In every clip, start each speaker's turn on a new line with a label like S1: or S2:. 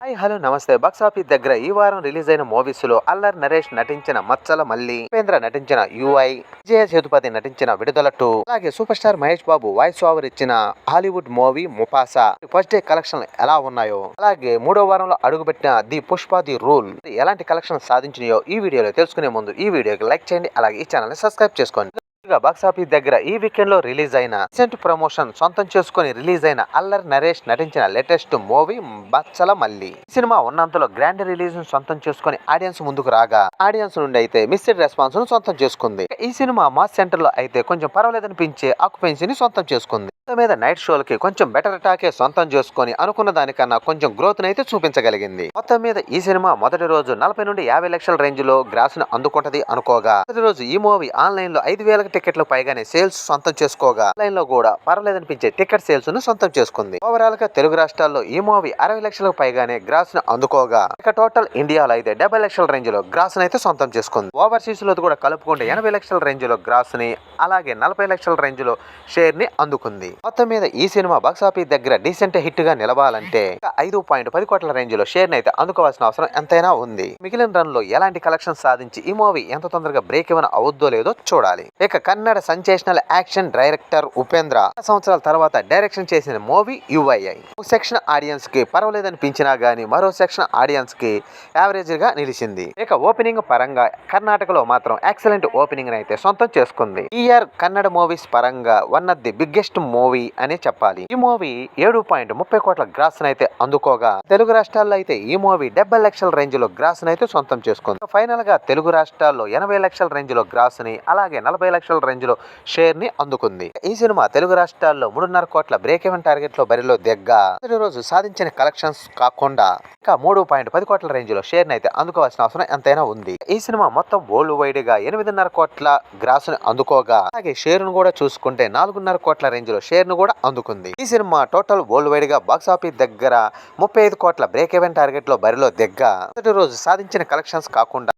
S1: Hi hello నమస్తే. Box office దగ్గర ఈ వారం రిలీజ్ అయిన మూవీస్ లో అల్లరి నరేష్ నటించిన మచ్చల మల్లి, ఉపేంద్ర నటించిన యుఐ, విజయ సేతుపతి నటించిన విడుదల 2, అలాగే super star Mahesh Babu voice over ఇచ్చిన Hollywood movie Mufasa first day collection ఎలా ఉన్నాయో, అలాగే మూడో వారంలో అడుగుపెట్టిన ది పుష్ప ది రూల్ ఎలాంటి కలెక్షన్ సాధించినాయో ఈ వీడియోలో తెలుసుకునే ముందు ఈ వీడియోకి లైక్ చేయండి, అలాగే ఈ ఛానల్ ని సబ్స్క్రైబ్ చేసుకోండి. బాక్సాఫీస్ దగ్గర ఈ వీకెండ్ లో రిలీజ్ అయిన రీసెంట్ ప్రమోషన్ సొంతం చేసుకుని రిలీజ్ అయిన అల్లరి నరేష్ నటించిన లేటెస్ట్ మూవీ మచ్చల మల్లి. ఈ సినిమా ఉన్నంతలో గ్రాండ్ రిలీజ్ ను సొంతం చేసుకుని ఆడియన్స్ ముందుకు రాగా, ఆడియన్స్ నుండి అయితే మిస్డ్ రెస్పాన్స్ ను సొంతం చేసుకుంది. ఈ సినిమా మాస్ సెంటర్ లో అయితే కొంచెం పర్వాలేదనిపించే ఆక్యుపెన్సీని సొంతం చేసుకుంది. మీద నైట్ షోలకి కొంచెం బెటర్ టాకే సొంతం చేసుకుని అనుకున్న దానికన్నా కొంచెం గ్రోత్ అయితే చూపించగలిగింది. మొత్తం మీద ఈ సినిమా మొదటి రోజు 40 నుండి 50 లక్షల రేంజ్ లో గ్రాస్ ను అందుకుంటది అనుకోగా, మొదటి రోజు ఈ మూవీ ఆన్లైన్ లో 5,000 టికెట్లు పైగానే సేల్స్ సొంతం చేసుకోగా, ఆన్లైన్ లో కూడా పర్వాలేదనిపించే టికెట్ సేల్స్ ను సొంతం చేసుకుంది. ఓవరాల్ గా తెలుగు రాష్ట్రాల్లో ఈ మూవీ 60 లక్షలకు పైగానే గ్రాస్ ను అందుకోగా, ఇక టోటల్ ఇండియాలో అయితే 70 లక్షల రేంజ్ లో గ్రాస్ అయితే సొంతం చేసుకుంది. ఓవర్సీస్ లో కూడా కలుపుకుంటే 80 లక్షల రేంజ్ లో గ్రాస్ ని, అలాగే 40 లక్షల రేంజ్ లో షేర్ ని అందుకుంది. మొత్తం మీద ఈ సినిమా బాక్సాఫీస్ దగ్గర డీసెంట్ హిట్ గా నిలవాలంటే 5.10 కోట్ల రేంజ్ లో షేర్ అయితే అందుకోవాల్సిన అవసరం ఎంతైనా ఉంది. మిగిలిన రన్ లో ఎలాంటి కలెక్షన్ సాధించి ఈ మూవీ ఎంత తొందరగా బ్రేక్ ఇవ్వన అవుద్దో లేదో చూడాలి. ఇక Kannada sensational action director Upendra సంవత్సరాల తర్వాత డైరెక్షన్ చేసిన మూవీ యుఐఐ సెక్షన్ ఆడియన్స్ కి పర్వాలేదనిపించినా గానీ మరో సెక్షన్ ఆడియన్స్ కి యావరేజ్ గా నిలిచింది. ఇక ఓపెనింగ్ పరంగా కర్ణాటకలో మాత్రం ఎక్సలెంట్ ఓపెనింగ్ అయితే సొంతం చేసుకుంది. ఈ ఇయర్ కన్నడ మూవీస్ పరంగా one of the biggest movie అని చెప్పాలి. ఈ మూవీ 7.30 కోట్ల గ్రాస్ అయితే అందుకోగా, తెలుగు రాష్ట్రాల్లో అయితే ఈ మూవీ 70 లక్షల రేంజ్ లో గ్రాస్ అయితే సొంతం చేసుకుంది. ఫైనల్ గా తెలుగు రాష్ట్రాల్లో 80 లక్షల రేంజ్ లో గ్రాస్ ని, అలాగే 40 లక్షల రేంజ్ లో షేర్ ని అందుకుంది. ఈ సినిమా తెలుగు రాష్ట్రాల్లో 3.5 కోట్ల బ్రేక్ ఈవెన్ టార్గెట్ లో బరిలో దిగ్గా, మొదటి రోజు సాధించిన కలెక్షన్స్ కాకుండా ఇంకా 3.10 కోట్ల రేంజ్ లో షేర్ అయితే అందుకోవాల్సిన అవసరం ఎంతైనా ఉంది. ఈ సినిమా మొత్తం వరల్డ్ వైడ్ గా 8.5 కోట్ల గ్రాస్ ని అందుకోగా, అలాగే షేర్ ను కూడా చూసుకుంటే 4.5 కోట్ల రేంజ్ లో షేర్ ను కూడా అందుకుంది. ఈ సినిమా టోటల్ వరల్డ్ వైడ్ గా బాక్సాఫీస్ దగ్గర 35 కోట్ల బ్రేక్ ఈవెన్ టార్గెట్ లో బరిలో దిగ్గా, మొదటి రోజు సాధించిన కలెక్షన్స్ కాకుండా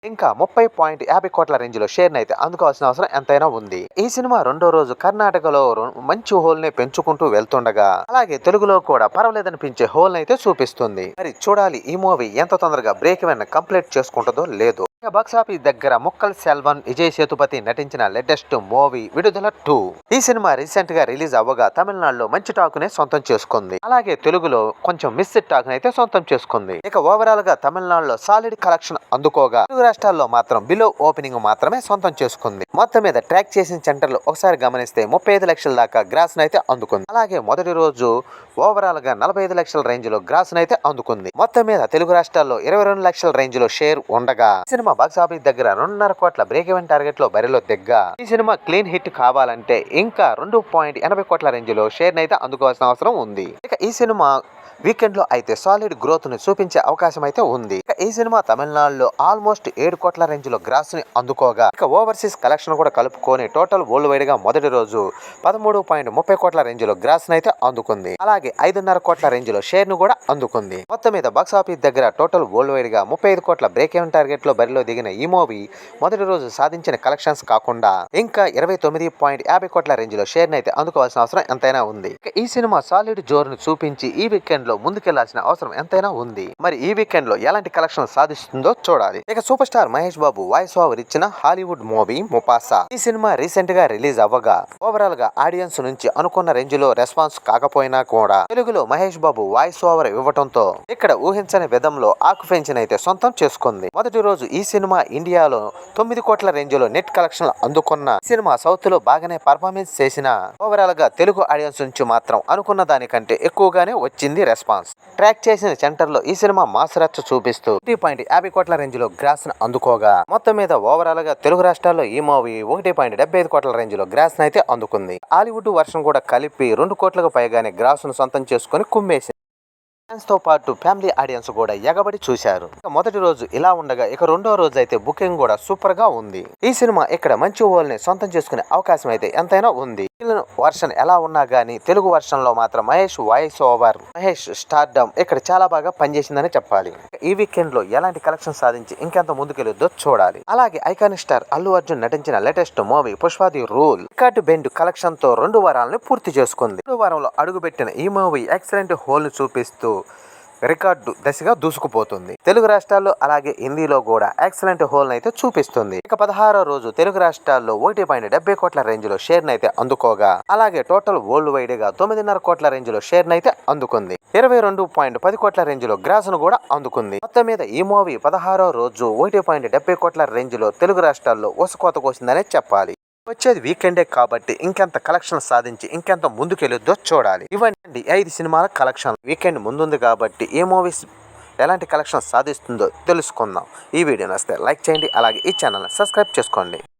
S1: ఇంకా 30.50 కోట్ల రేంజ్ లో షేర్ అయితే అందుకోవాల్సిన అవసరం ఎంతైనా ఉంది. ఈ సినిమా రెండో రోజు కర్ణాటకలో మంచి హోల్ ని పెంచుకుంటూ వెళ్తుండగా, అలాగే తెలుగులో కూడా పర్వాలేదనిపించే హోల్ అయితే చూపిస్తుంది. మరి చూడాలి ఈ మూవీ ఎంత తొందరగా బ్రేక్ ఈవెన్ కంప్లీట్ చేసుకుంటుందో లేదో. బాక్సాఫీస్ దగ్గర ముక్కల్ సెల్వన్, విజయ్ సేతుపతి నటించిన లేటెస్ట్ మూవీ విడుదల 2. ఈ సినిమా రీసెంట్ గా రిలీజ్ అవ్వగా తమిళనాడులో మంచి టాక్ ని సొంతం చేసుకుంది. అలాగే తెలుగులో కొంచెం మిస్డ్ టాక్ అయితే సొంతం చేసుకుంది. ఇక ఓవరాల్ గా తమిళనాడులో సాలిడ్ కలెక్షన్ అందుకోగా, తెలుగు రాష్ట్రాల్లో మాత్రం బిలో ఓపెనింగ్ మాత్రమే సొంతం చేసుకుంది. మొత్తం మీద ట్రాక్ చేసిన సెంటర్లు ఒకసారి గమనిస్తే 35 లక్షల దాకా గ్రాస్ అయితే అందుకుంది. అలాగే మొదటి రోజు ఓవరాల్ గా 45 లక్షల రేంజ్ లో గ్రాస్ అయితే అందుకుంది. మొత్తం మీద తెలుగు రాష్ట్రాల్లో 22 లక్షల రేంజ్ లో షేర్ ఉండగా, సినిమా బాక్సాఫీస్ దగ్గర 2.5 కోట్ల బ్రేక్ ఈవెన్ టార్గెట్ లో బరిలో దిగ్గా, ఈ సినిమా క్లీన్ హిట్ కావాలంటే ఇంకా 2.80 కోట్ల రేంజ్ లో షేర్ అయితే అందుకోవాల్సిన అవసరం ఉంది. ఇక ఈ సినిమా వీకెండ్ లో అయితే సాలిడ్ గ్రోత్ ని చూపించే అవకాశం అయితే ఉంది. ఇక ఈ సినిమా తమిళనాడులో ఆల్మోస్ట్ 7 కోట్ల రేంజ్ లో గ్రాస్ ని అందుకోగా, ఇక ఓవర్సీస్ కలెక్షన్ కూడా కలుపుకొని టోటల్ వరల్డ్ వైడ్ గా మొదటి రోజు 13.30 కోట్ల రేంజ్ లో గ్రాస్ ని అయితే అందుకుంది. అలాగే 5.5 కోట్ల రేంజ్ లో షేర్ ను కూడా అందుకుంది. మొత్తం మీద బాక్సాఫీస్ దగ్గర టోటల్ వరల్డ్ వైడ్ గా 35 కోట్ల బ్రేక్ ఈవెన్ టార్గెట్ లో బరిలో దిగిన ఈ మూవీ మొదటి రోజు సాధించిన కలెక్షన్స్ కాకుండా ఇంకా 29.50 కోట్ల రేంజ్ లో షేర్ ని అయితే అందుకోవాల్సిన అవసరం ఎంతైనా ఉంది. ఇక ఈ సినిమా సాలిడ్ జోర్ ని చూపించి ఈ వీకెండ్ లో ముందుకెళ్లాల్సిన అవసరం ఎంతైనా ఉంది. మరి ఈ వీకెండ్ లో ఎలాంటి కలెక్షన్ సాధిస్తుందో చూడాలి. ఇక super star Mahesh Babu voice over ఇచ్చిన హాలీవుడ్ మూవీ ముఫాసా. ఈ సినిమా రీసెంట్ గా రిలీజ్ అవ్వగా, ఓవరాల్ గా ఆడియన్స్ నుంచి అనుకున్న రేంజ్ లో రెస్పాన్స్ కాకపోయినా కూడా తెలుగులో మహేష్ బాబు వాయిస్ ఓవర్ ఇవ్వడంతో ఇక్కడ ఊహించని విధంలో ఆక్యుపెన్సీ అయితే సొంతం చేసుకుంది. మొదటి రోజు ఈ సినిమా ఇండియాలో 9 కోట్ల రేంజ్ లో నెట్ కలెక్షన్ అందుకున్న సినిమా సౌత్ లో బాగానే పర్ఫార్మెన్స్ చేసిన, ఓవరాల్ గా తెలుగు ఆడియన్స్ నుంచి మాత్రం అనుకున్న దానికంటే ఎక్కువగానే వచ్చింది రెస్పాన్స్. ట్రాక్ చేసిన సెంటర్ లో ఈ సినిమా మాస్ రచ్చ చూపిస్తూ 1.50 కోట్ల రేంజ్ లో గ్రాస్ ను అందుకోగా, మొత్తం మీద ఓవరాల్ గా తెలుగు రాష్ట్రాల్లో ఈ మూవీ 1.75 కోట్ల రేంజ్ లో గ్రాస్ ను అయితే అందుకుంది. హాలీవుడ్ వర్షన్ కూడా కలిపి 2 కోట్లకు పైగానే గ్రాస్ ను సొంతం చేసుకుని కుమ్మేసింది. ఫ్యాన్స్ తో పాటు ఫ్యామిలీ ఆడియన్స్ కూడా ఎగబడి చూశారు. మొదటి రోజు ఇలా ఉండగా, ఇక రెండో రోజు అయితే బుకింగ్ కూడా సూపర్ గా ఉంది. ఈ సినిమా ఇక్కడ మంచి ఓల్ని సొంతం చేసుకునే అవకాశం అయితే ఎంతైనా ఉంది. వర్షన్ ఎలా ఉన్నా గానీ తెలుగు వర్షన్ లో మాత్రం Mahesh voice over, Mahesh stardom ఇక్కడ చాలా బాగా పనిచేసిందని చెప్పాలి. ఈ వీకెండ్ లో ఎలాంటి కలెక్షన్ సాధించి ఇంకెంత ముందుకెళ్ళొద్దో చూడాలి. అలాగే ఐకానిక్ స్టార్ అల్లు అర్జున్ నటించిన latest movie Pushpa the rule record bend collection తో 2 వారాలను పూర్తి చేసుకుంది. 2 వారంలో అడుగుపెట్టిన ఈ మూవీ ఎక్సలెంట్ హోల్ ను చూపిస్తూ రికార్డు దశగా దూసుకుపోతుంది. తెలుగు రాష్ట్రాల్లో అలాగే హిందీలో కూడా ఎక్సలెంట్ హోల్ అయితే చూపిస్తుంది. ఇక 16వ రోజు తెలుగు రాష్ట్రాల్లో 1.70 కోట్ల రేంజ్ లో షేర్ నైతే అందుకోగా, అలాగే టోటల్ వరల్డ్ వైడ్ గా 9.5 కోట్ల రేంజ్ లో షేర్ నైతే అందుకుంది. 22.10 కోట్ల రేంజ్ లో గ్రాస్ ను కూడా అందుకుంది. మొత్తం మీద ఈ మూవీ 16వ రోజు 1.70 కోట్ల రేంజ్ లో తెలుగు రాష్ట్రాల్లో ఊసకోత కోసిందనే చెప్పాలి. వచ్చేది వీకెండే కాబట్టి ఇంకెంత కలెక్షన్ సాధించి ఇంకెంత ముందుకెళ్ళొద్దో చూడాలి. ఇవన్నీ 5 సినిమాల కలెక్షన్. వీకెండ్ ముందుంది కాబట్టి ఏ మూవీస్ ఎలాంటి కలెక్షన్ సాధిస్తుందో తెలుసుకుందాం. ఈ వీడియో నచ్చితే లైక్ చేయండి, అలాగే ఈ ఛానల్ని సబ్స్క్రైబ్ చేసుకోండి.